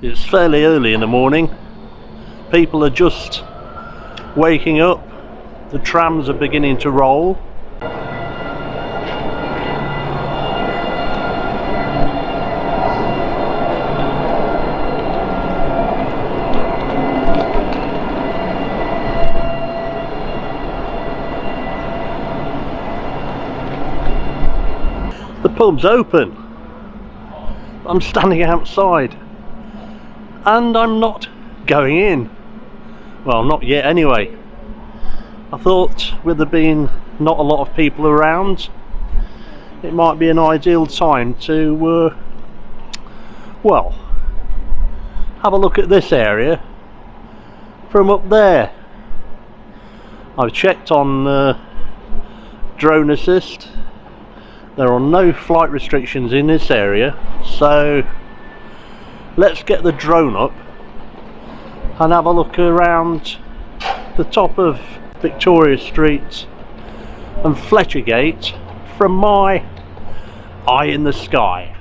It's fairly early in the morning. People are just waking up. The trams are beginning to roll. The pub's open. I'm standing outside and I'm not going in. Well, not yet anyway. I thought with there being not a lot of people around, it might be an ideal time to well, have a look at this area from up there. I've checked on drone assist. There are no flight restrictions in this area, so let's get the drone up and have a look around the top of Victoria Street and Fletcher Gate from my eye in the sky.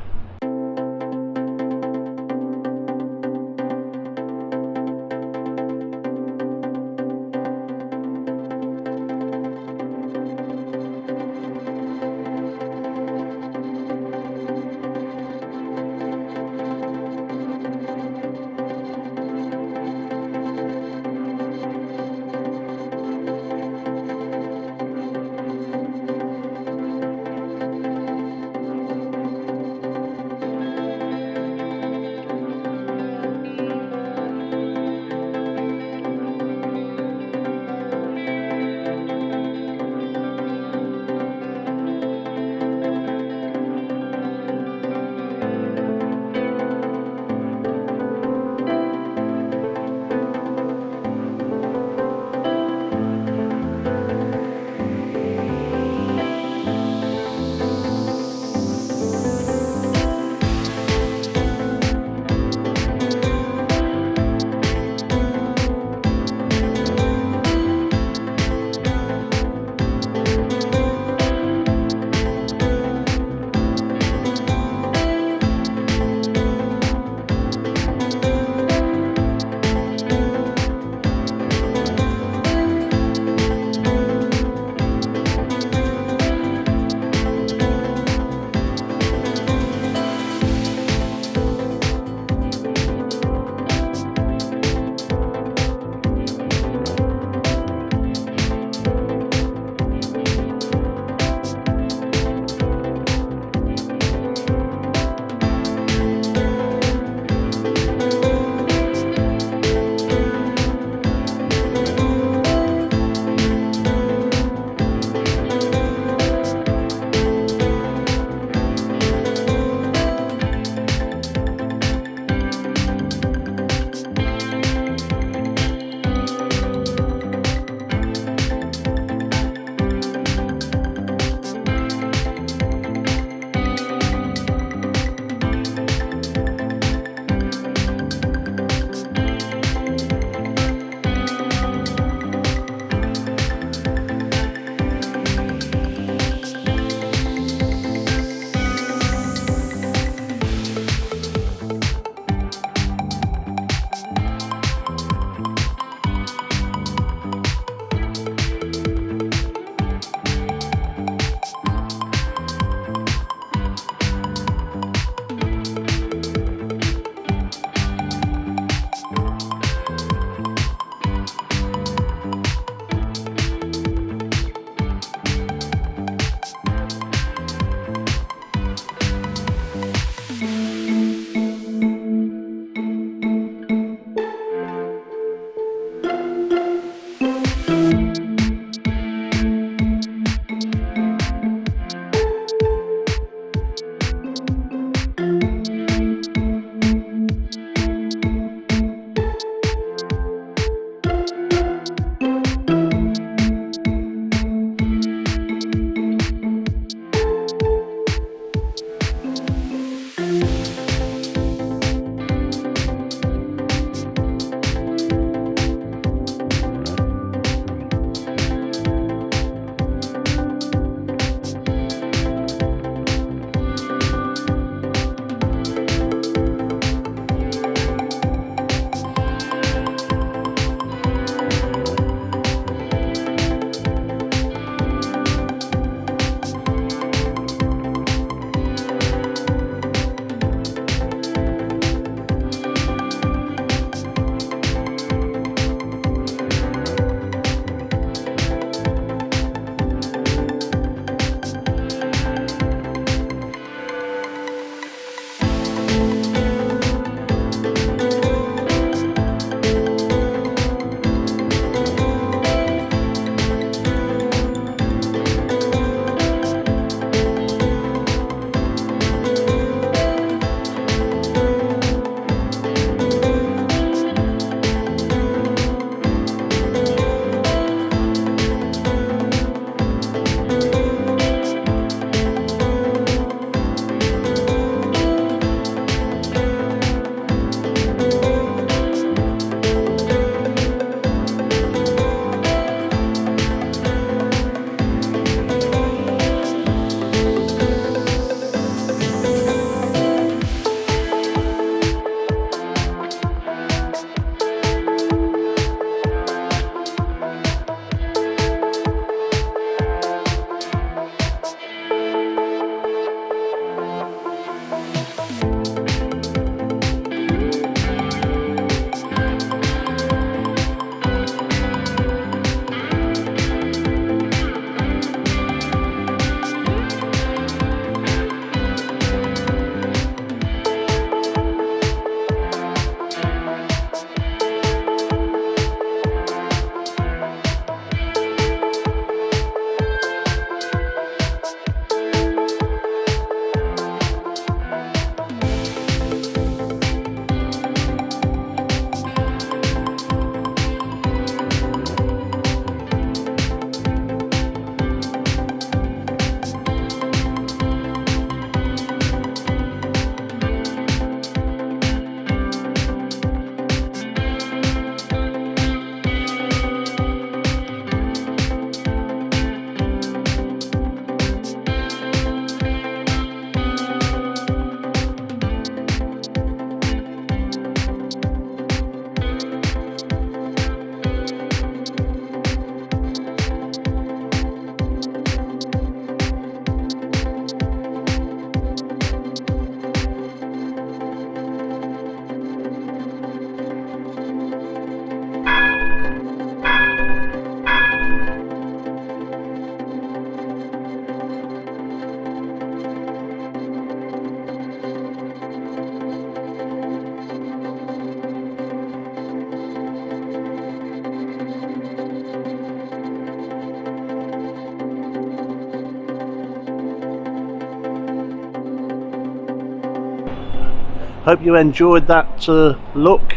Hope you enjoyed that look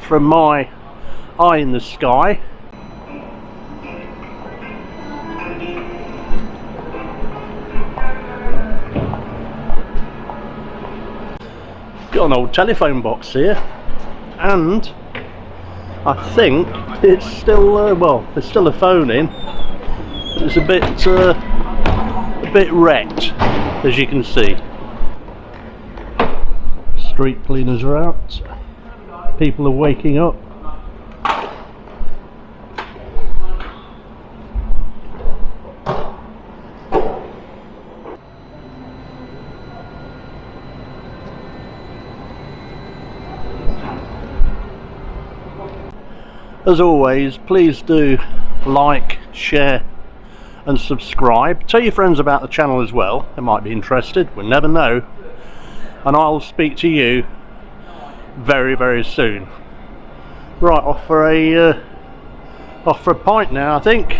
from my eye in the sky. Got an old telephone box here, and I think it's still well, there's still a phone in, but it's a bit wrecked, as you can see. Street cleaners are out, people are waking up. As always, please do like, share and subscribe. Tell your friends about the channel as well, they might be interested, we'll never know. And I'll speak to you very, very soon. Right, off for a pint now, I think,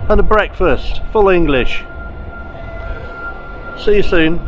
and a breakfast, full English. See you soon.